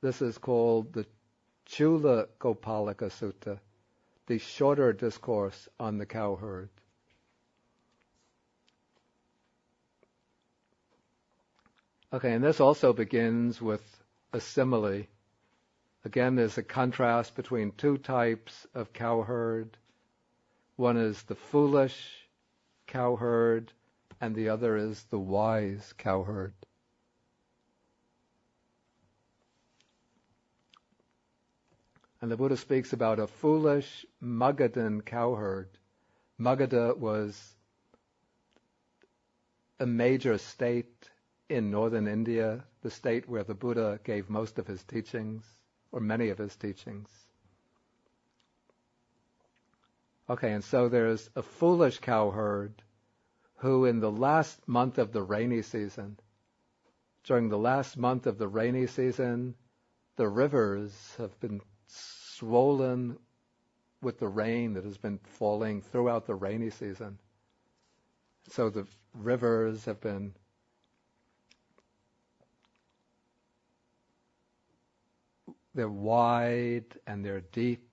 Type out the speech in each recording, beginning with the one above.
This is called the Cūḷagopālaka Sutta, the shorter discourse on the cowherd. Okay, and this also begins with a simile. Again, there's a contrast between two types of cowherd. One is the foolish cowherd, and the other is the wise cowherd. And the Buddha speaks about a foolish Magadhan cowherd. Magadha was a major state in northern India, the state where the Buddha gave most of his teachings, or many of his teachings. Okay, and so there's a foolish cowherd who in the last month of the rainy season, during the last month of the rainy season, the rivers have been swollen with the rain that has been falling throughout the rainy season. So the rivers have been they're wide and they're deep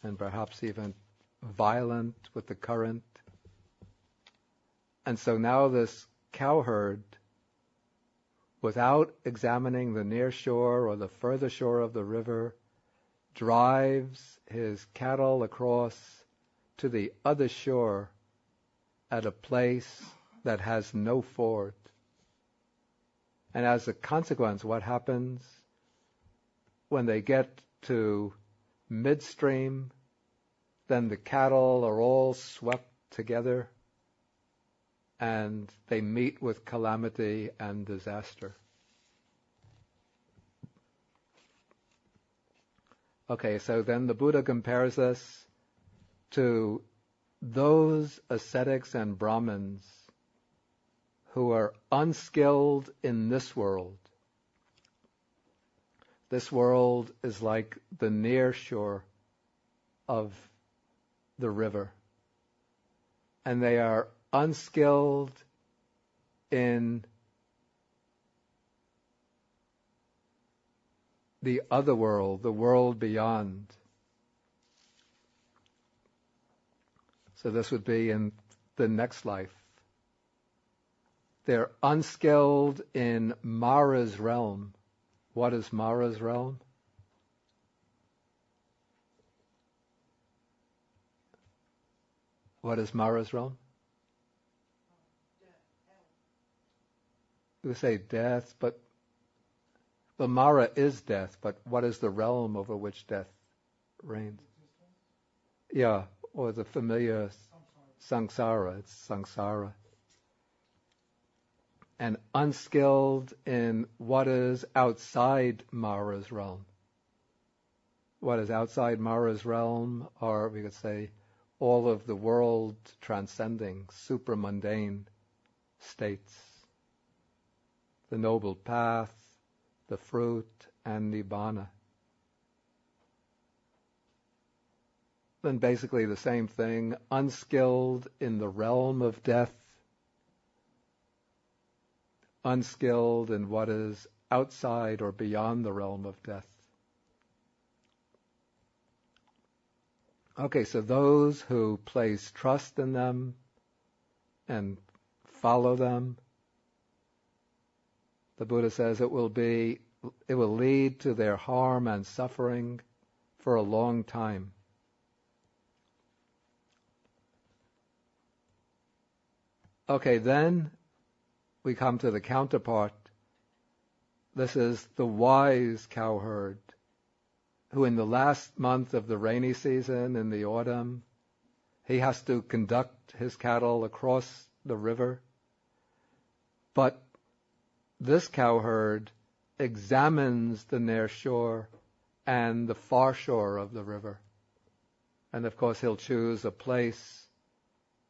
and perhaps even violent with the current. And so now this cowherd, without examining the near shore or the further shore of the river, drives his cattle across to the other shore at a place that has no ford. And as a consequence, what happens? When they get to midstream, then the cattle are all swept together and they meet with calamity and disaster. Okay, so then the Buddha compares us to those ascetics and Brahmins who are unskilled in this world. This world is like the near shore of the river. And they are unskilled in the other world, the world beyond. So this would be in the next life. They're unskilled in Māra's realm. What is Māra's realm? What is Māra's realm? You would say death, but Māra is death, but what is the realm over which death reigns? Yeah, or the familiar samsara. It's samsara. And unskilled in what is outside Māra's realm. What is outside Māra's realm, or we could say all of the world transcending, supramundane states. The noble path, the fruit, and nibbana. Then basically the same thing, unskilled in the realm of death, unskilled in what is outside or beyond the realm of death. Okay, so those who place trust in them and follow them, the Buddha says it will lead to their harm and suffering for a long time. Okay, then we come to the counterpart. This is the wise cowherd, who in the last month of the rainy season, in the autumn, he has to conduct his cattle across the river. But this cowherd examines the near shore and the far shore of the river. And of course he'll choose a place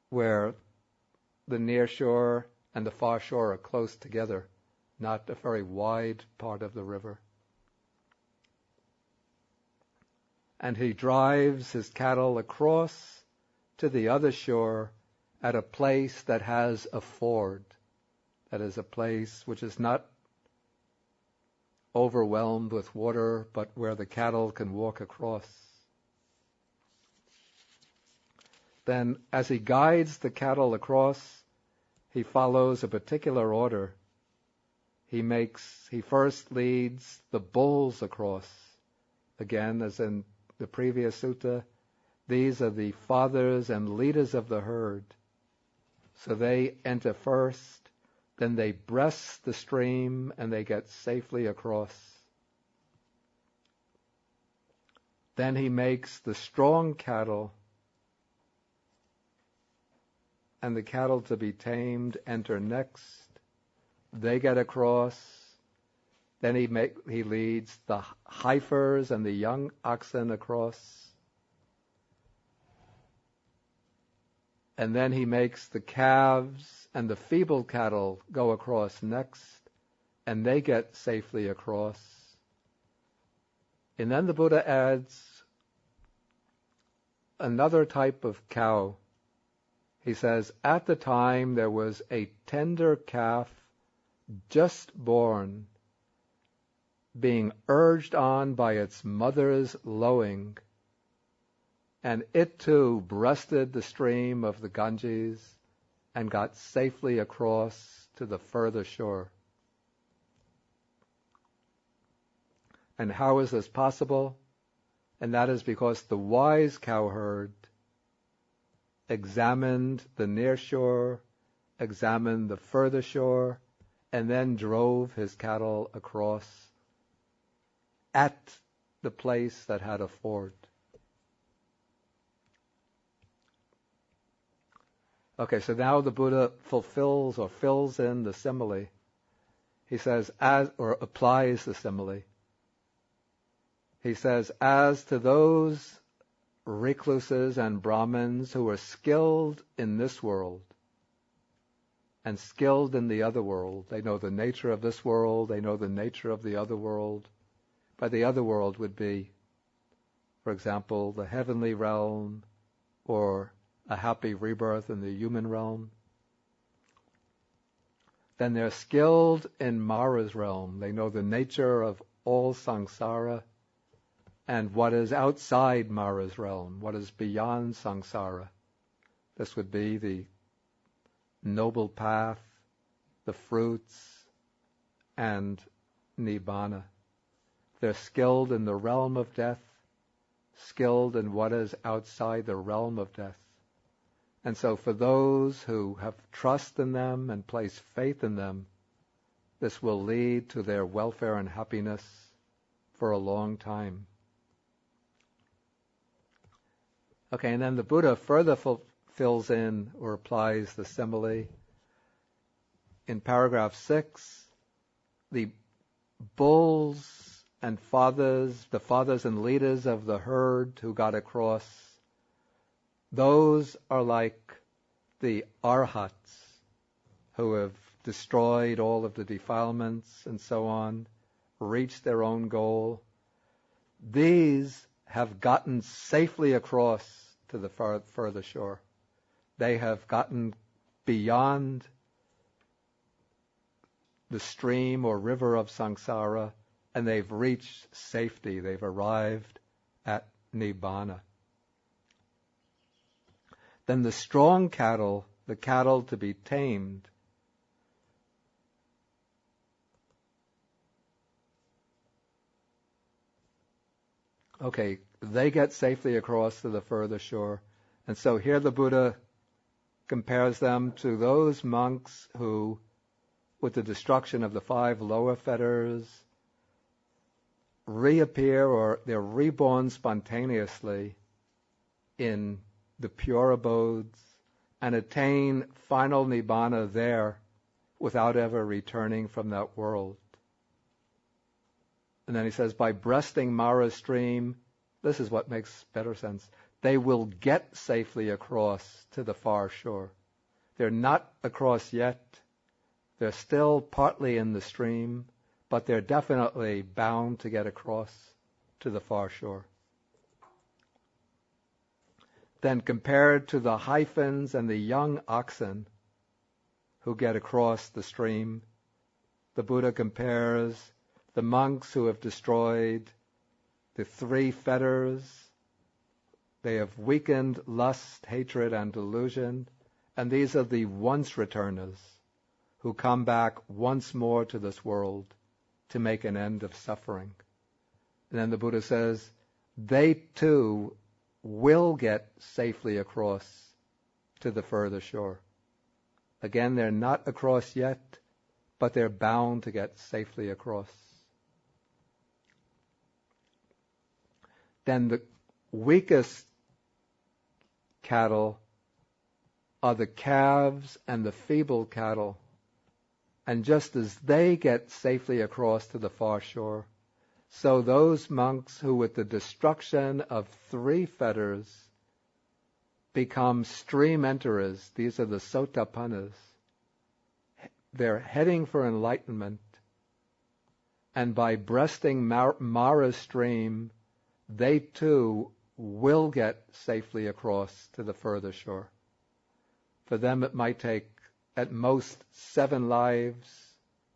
where the near shore and the far shore are close together, not a very wide part of the river. And he drives his cattle across to the other shore at a place that has a ford. That is a place which is not overwhelmed with water, but where the cattle can walk across. Then, as he guides the cattle across, he follows a particular order. He first leads the bulls across. Again, as in the previous sutta, these are the fathers and leaders of the herd. So they enter first, then they breast the stream, and they get safely across. Then he makes the strong cattle and the cattle to be tamed enter next. They get across. Then he leads the heifers and the young oxen across. And then he makes the calves and the feeble cattle go across next, and they get safely across. And then the Buddha adds another type of cow. He says, at the time there was a tender calf just born, being urged on by its mother's lowing, and it too breasted the stream of the Ganges and got safely across to the further shore. And how is this possible? And that is because the wise cowherd examined the near shore, examined the further shore, and then drove his cattle across at the place that had a ford. Okay, so now the Buddha fulfills or fills in the simile. He says, applies the simile. He says, as to those recluses and Brahmins who are skilled in this world and skilled in the other world, they know the nature of this world, they know the nature of the other world. By the other world would be, for example, the heavenly realm or a happy rebirth in the human realm. Then they're skilled in Māra's realm. They know the nature of all samsara and what is outside Māra's realm, what is beyond samsara. This would be the noble path, the fruits, and nibbana. They're skilled in the realm of death, skilled in what is outside the realm of death. And so for those who have trust in them and place faith in them, this will lead to their welfare and happiness for a long time. Okay, and then the Buddha further fills in or applies the simile. In paragraph 6, the bulls and the fathers and leaders of the herd who got across, those are like the arhats who have destroyed all of the defilements and so on, reached their own goal. These have gotten safely across to the further shore. They have gotten beyond the stream or river of samsara, and they've reached safety. They've arrived at nibbana. Then the strong cattle, the cattle to be tamed, okay, they get safely across to the further shore. And so here the Buddha compares them to those monks who, with the destruction of the 5 lower fetters, reappear or they're reborn spontaneously in the pure abodes and attain final nibbana there without ever returning from that world. And then he says, by breasting Māra's stream, this is what makes better sense, they will get safely across to the far shore. They're not across yet. They're still partly in the stream, but they're definitely bound to get across to the far shore. Then compared to the hyphens and the young oxen who get across the stream, the Buddha compares the monks who have destroyed the 3 fetters. They have weakened lust, hatred, and delusion. And these are the once returners who come back once more to this world to make an end of suffering. And then the Buddha says, they too will get safely across to the further shore. Again, they're not across yet, but they're bound to get safely across. Then the weakest cattle are the calves and the feeble cattle. And just as they get safely across to the far shore, so those monks who with the destruction of 3 fetters become stream enterers, these are the sotapannas, they're heading for enlightenment, and by breasting Māra stream, they too will get safely across to the further shore. For them it might take at most 7 lives,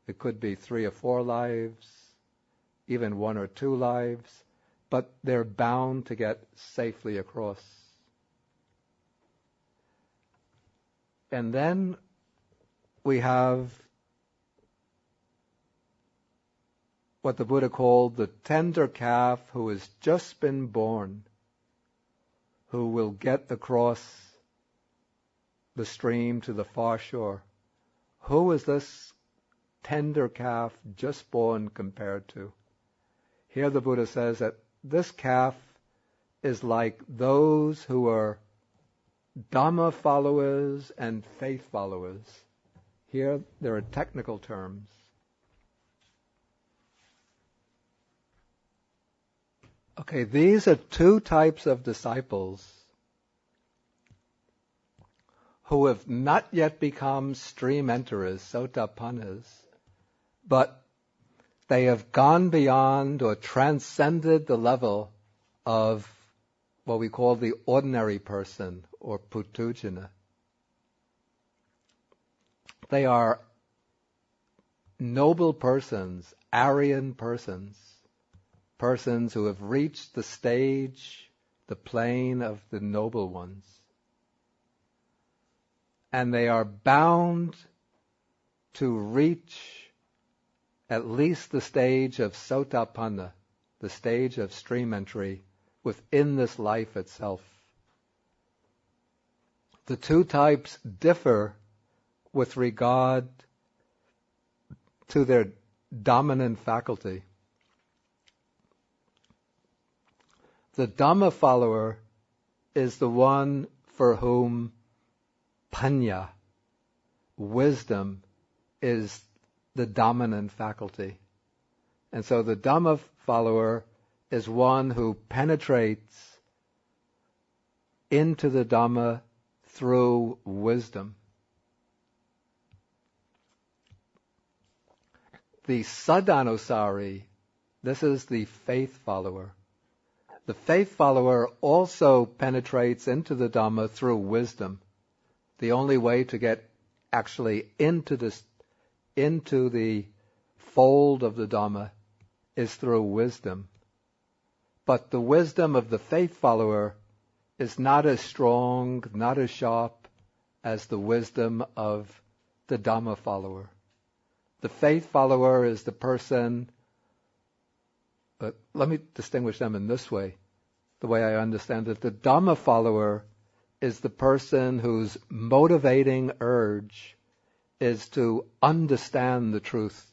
it could be 3 or 4 lives, even 1 or 2 lives, but they're bound to get safely across. And then we have what the Buddha called the tender calf who has just been born, who will get across the stream to the far shore. Who is this tender calf just born compared to? Here the Buddha says that this calf is like those who are Dhamma followers and faith followers. Here there are technical terms. Okay, these are 2 types of disciples who have not yet become stream enterers, sotapannas, but they have gone beyond or transcended the level of what we call the ordinary person or putujana. They are noble persons, Aryan persons, persons who have reached the stage, the plane of the noble ones. And they are bound to reach at least the stage of sotapanna, the stage of stream entry, within this life itself. The 2 types differ with regard to their dominant faculty. The Dhamma follower is the one for whom panya, wisdom, is the dominant faculty. And so the Dhamma follower is one who penetrates into the Dhamma through wisdom. The Sadhanusari, this is the faith follower. The faith follower also penetrates into the Dhamma through wisdom. The only way to get actually into the fold of the Dhamma is through wisdom. But the wisdom of the faith follower is not as strong, not as sharp as the wisdom of the Dhamma follower. The faith follower is the person, but let me distinguish them in this way, the way I understand it. The Dhamma follower is the person whose motivating urge is to understand the truth.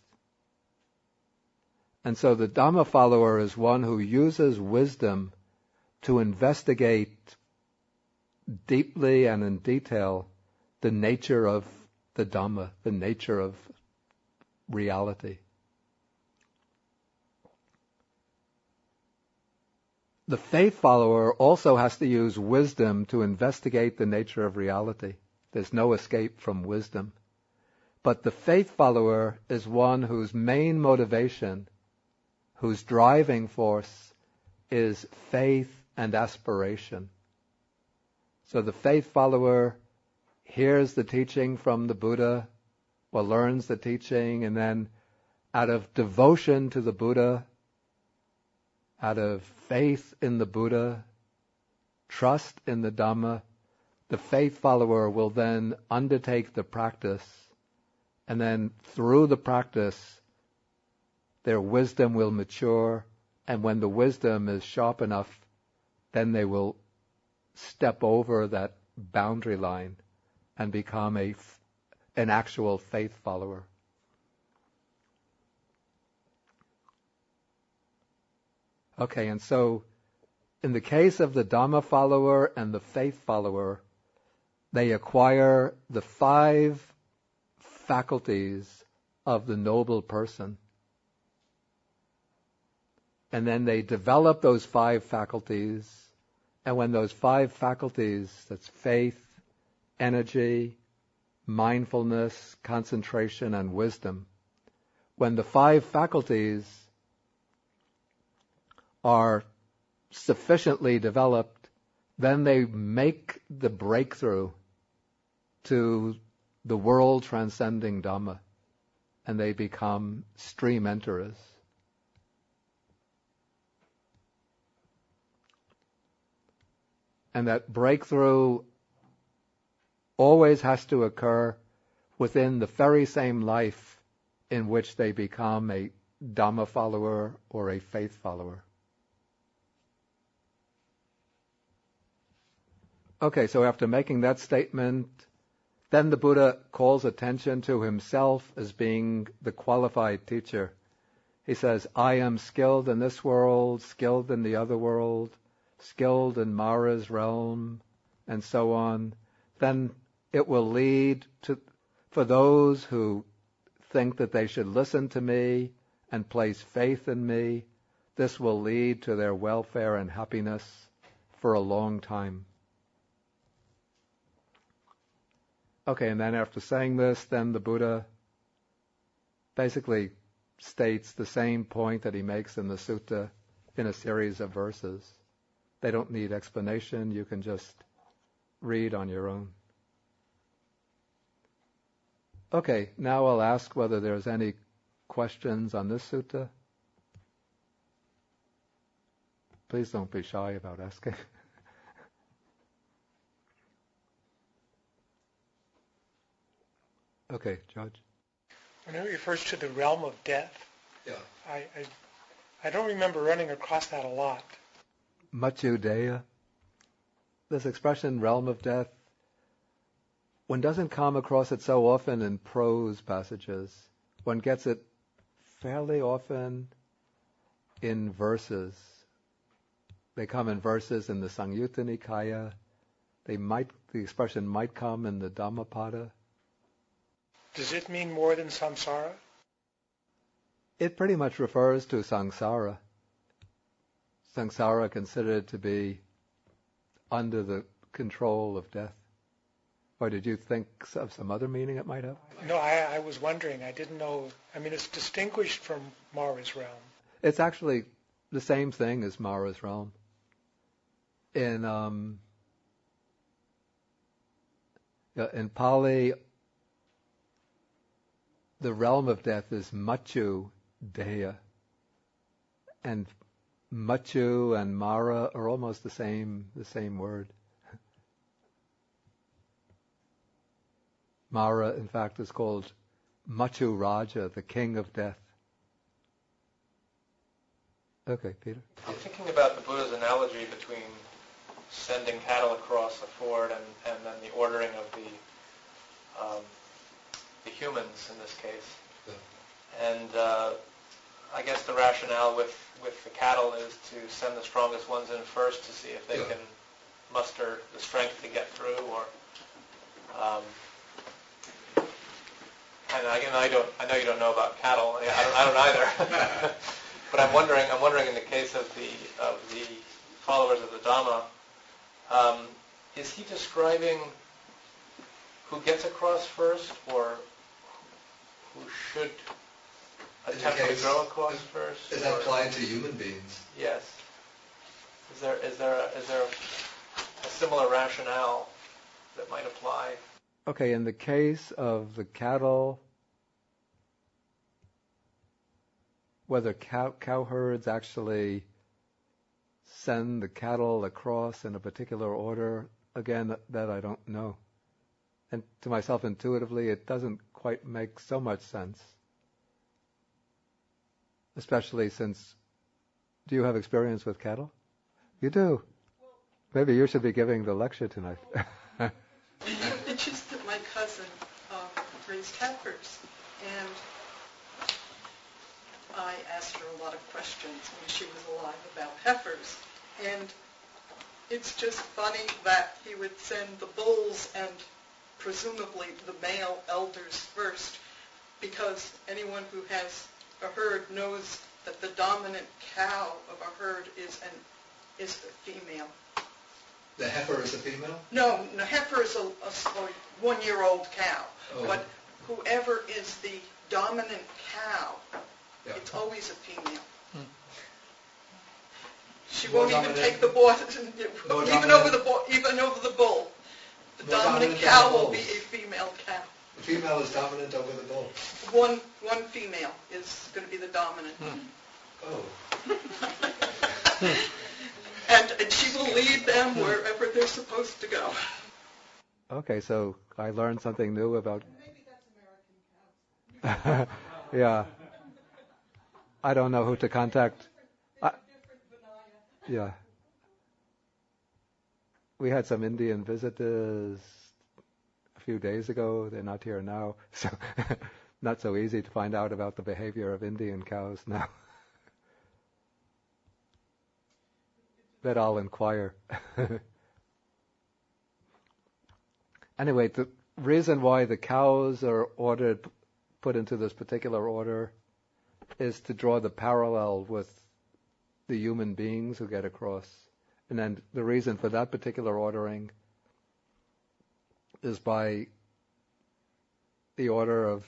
And so the Dhamma follower is one who uses wisdom to investigate deeply and in detail the nature of the Dhamma, the nature of reality. The faith follower also has to use wisdom to investigate the nature of reality. There's no escape from wisdom. But the faith follower is one whose main motivation, whose driving force, is faith and aspiration. So the faith follower hears the teaching from the Buddha, or learns the teaching, and then out of devotion to the Buddha, out of faith in the Buddha, trust in the Dhamma, the faith follower will then undertake the practice, and then through the practice, their wisdom will mature, and when the wisdom is sharp enough, then they will step over that boundary line and become an actual faith follower. Okay, and so in the case of the Dhamma follower and the faith follower, they acquire the 5 faculties of the noble person. And then they develop those 5 faculties, and when those 5 faculties, that's faith, energy, mindfulness, concentration, and wisdom, when the 5 faculties are sufficiently developed, then they make the breakthrough to the world transcending Dhamma, and they become stream enterers. And that breakthrough always has to occur within the very same life in which they become a Dhamma follower or a faith follower. Okay, so after making that statement, then the Buddha calls attention to himself as being the qualified teacher. He says, I am skilled in this world, skilled in the other world, skilled in Māra's realm, and so on. Then it will lead to, for those who think that they should listen to me and place faith in me, this will lead to their welfare and happiness for a long time. Okay, and then after saying this, then the Buddha basically states the same point that he makes in the sutta in a series of verses. They don't need explanation. You can just read on your own. Okay, now I'll ask whether there's any questions on this sutta. Please don't be shy about asking. Okay, Judge. When it refers to the realm of death, Yeah. I don't remember running across that a lot. Machu Dea. This expression, realm of death, one doesn't come across it so often in prose passages. One gets it fairly often in verses. They come in verses in the Samyutta Nikaya. The expression might come in the Dhammapada. Does it mean more than samsara? It pretty much refers to samsara. Samsara considered to be under the control of death. Or did you think of some other meaning it might have? No, I was wondering. I didn't know. I mean, it's distinguished from Māra's realm. It's actually the same thing as Māra's realm. In Pali, the realm of death is Machu Dea. And Machu and Māra are almost the same word. Māra, in fact, is called Machu Raja, the king of death. Okay, Peter. I'm thinking about the Buddha's analogy between sending cattle across a ford and then the ordering of the humans in this case. Yeah. And I guess the rationale with the cattle is to send the strongest ones in first to see if they can muster the strength to get through, or and again, I know you don't know about cattle. I don't either. But I'm wondering in the case of the followers of the Dhamma, is he describing who gets across first, or who should attempt to go across first? Is that applied to human beings? Yes. Is there a similar rationale that might apply? Okay, in the case of the cattle, whether cow herds actually send the cattle across in a particular order, again, that I don't know. And to myself, intuitively, it doesn't quite make so much sense. Especially since, do you have experience with cattle? You do. Maybe you should be giving the lecture tonight. It's just that my cousin raised heifers, and I asked her a lot of questions when she was alive about heifers. And it's just funny that he would send the bulls and presumably the male elders first, because anyone who has a herd knows that the dominant cow of a herd is a female. The heifer is a female? No, heifer is a 1-year-old cow. Oh. But whoever is the dominant cow, Yeah. it's always a female. She More won't even dominant- take the boy, More even dominant- over the bull. The More dominant dominant cow than will bulls. be a female cow. The female is dominant over the bull. One female is going to be the dominant. Oh. And she will lead them wherever they're supposed to go. Okay, so I learned something new about... Maybe that's American cows. Yeah. I don't know who to contact. They have different vinaya. Yeah. We had some Indian visitors a few days ago. They're not here now, so not so easy to find out about the behavior of Indian cows now. But I'll inquire. Anyway, the reason why the cows are put into this particular order is to draw the parallel with the human beings who get across. And then the reason for that particular ordering is by the order of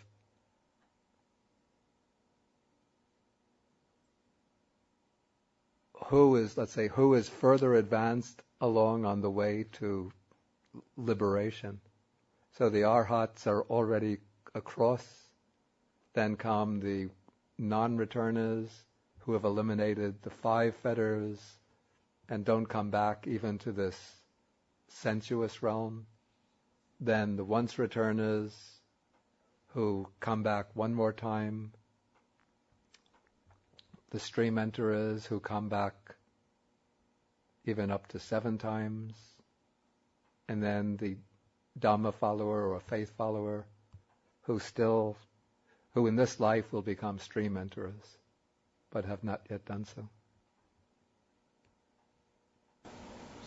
who is further advanced along on the way to liberation. So the arhats are already across, then come the non-returners who have eliminated the 5 fetters and don't come back even to this sensuous realm. Then the once returners who come back one more time. The stream enterers who come back even up to 7 times. And then the Dhamma follower or faith follower who in this life will become stream enterers, but have not yet done so.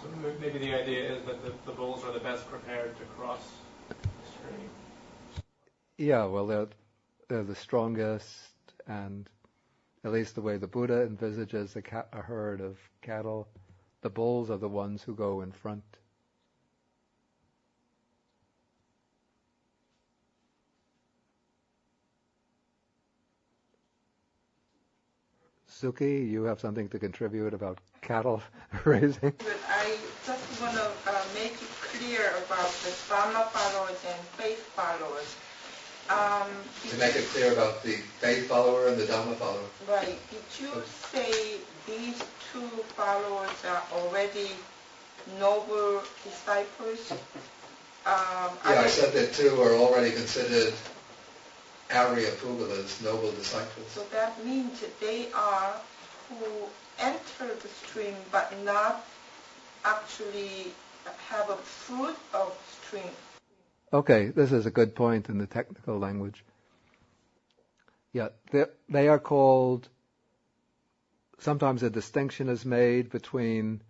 So maybe the idea is that the bulls are the best prepared to cross the stream. Yeah, well, they're the strongest, and at least the way the Buddha envisages a herd of cattle, the bulls are the ones who go in front. Suki, you have something to contribute about cattle raising? But I just want to make it clear about the Dhamma followers and faith followers. To make it clear about the faith follower and the Dhamma follower. Right. Did you say these 2 followers are already noble disciples? I said that 2 are already considered Arya Pugalas, noble disciples. So that means that they are who enter the stream but not actually have a fruit of stream. Okay, this is a good point in the technical language. Yeah, they are called, sometimes a distinction is made between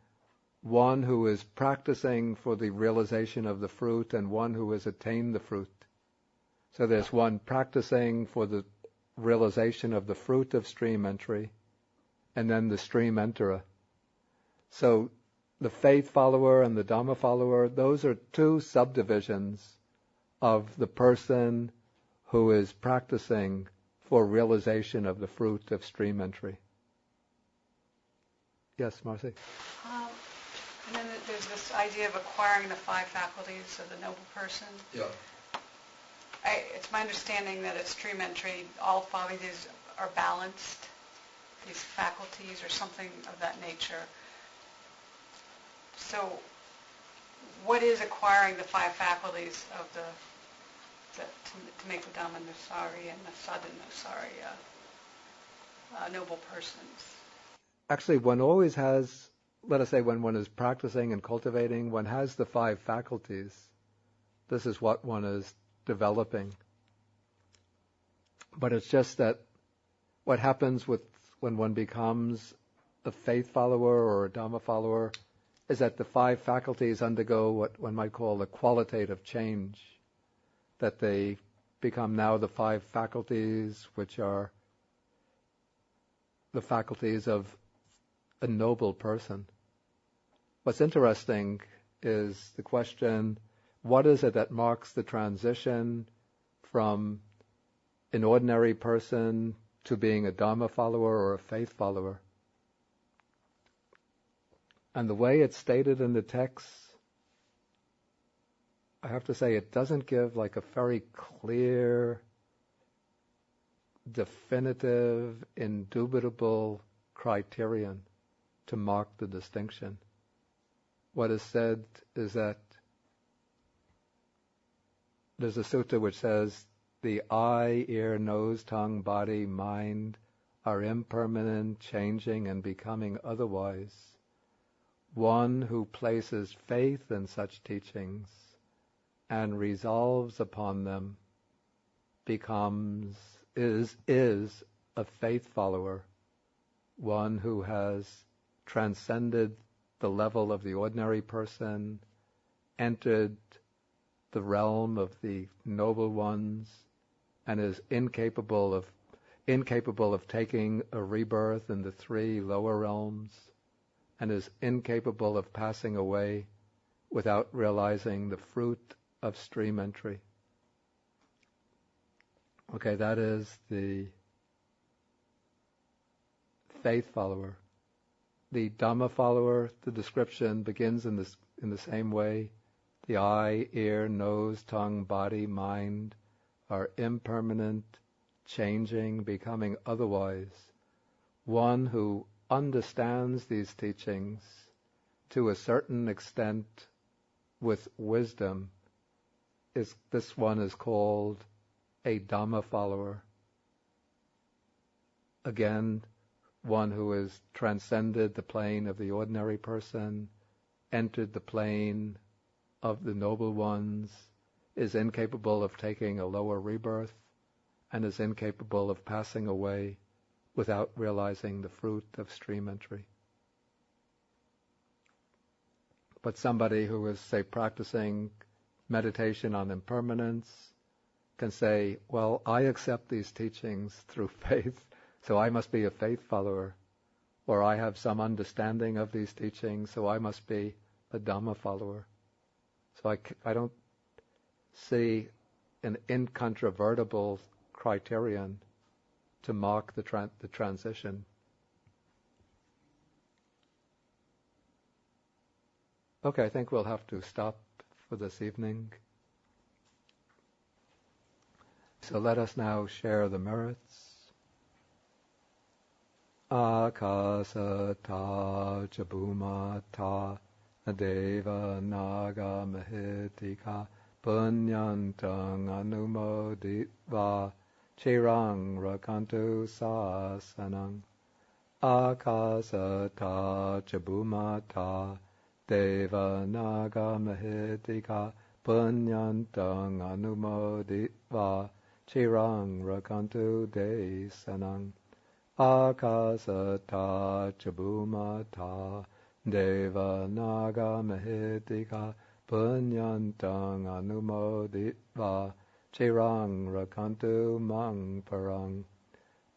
one who is practicing for the realization of the fruit and one who has attained the fruit. So there's one practicing for the realization of the fruit of stream entry, and then the stream enterer. So the faith follower and the Dhamma follower, those are 2 subdivisions of the person who is practicing for realization of the fruit of stream entry. Yes, Marcy? And then there's this idea of acquiring the 5 faculties of the noble person. Yeah. It's my understanding that at stream entry, all 5 of these are balanced. these faculties or something of that nature. So what is acquiring the 5 faculties of to make the Dhamma-nusari and the Sadhu-nusari noble persons? Actually, one always has, let us say when one is practicing and cultivating, one has the 5 faculties. This is what one is developing. But it's just that what happens when one becomes a faith follower or a Dhamma follower is that the 5 faculties undergo what one might call a qualitative change, that they become now the 5 faculties which are the faculties of a noble person. What's interesting is the question, what is it that marks the transition from an ordinary person to being a Dhamma follower or a faith follower? And the way it's stated in the text, I have to say it doesn't give like a very clear, definitive, indubitable criterion to mark the distinction. What is said is that there's a sutta which says the eye, ear, nose, tongue, body, mind are impermanent, changing, and becoming otherwise. One who places faith in such teachings and resolves upon them is a faith follower, one who has transcended the level of the ordinary person, entered the realm of the noble ones, and is incapable of taking a rebirth in the 3 lower realms, and is incapable of passing away without realizing the fruit of stream entry. Okay, that is the faith follower. The Dhamma follower, the description begins in the same way. The eye, ear, nose, tongue, body, mind are impermanent, changing, becoming otherwise. One who understands these teachings to a certain extent with wisdom, this one is called a Dhamma follower. Again, one who has transcended the plane of the ordinary person, entered the plane of the noble ones, is incapable of taking a lower rebirth, and is incapable of passing away without realizing the fruit of stream entry. But somebody who is, say, practicing meditation on impermanence can say, well, I accept these teachings through faith, so I must be a faith follower. Or I have some understanding of these teachings, so I must be a Dhamma follower. So I don't see an incontrovertible criterion to mark the transition. Okay, I think we'll have to stop for this evening. So let us now share the merits. Akasata Chabhumata Deva Naga Mahitika Punyantang Anumoditva Chirang Rakantu Sasanang. Akasata Chabhumata Deva Naga Mahitika Punyantang Anumoditva Chirang Rakantu Desanang. Akasata Chabhumata Deva Naga Mahitika Punyantang Anumoditva Chirang Rakantu Mang Parang.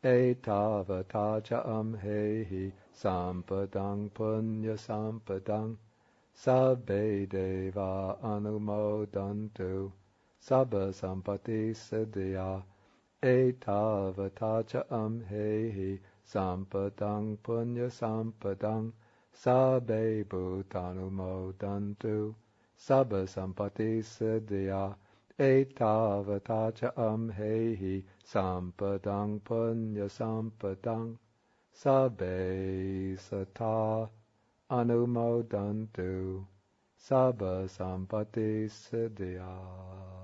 Etavata Cham Hehi Sampadang Punya Sampadang Sabbe Deva Anumodantu Sabba Sampati Siddhya. Etavata Cham Hehi Sampadang Punya Sampadang Sabbe Bhutanumodantu Sabba Sampati Siddhya. Etavata Cham Hehi Sampadang Punya Sampadang sabbe sata anumodantu sabba sampatti siddhya.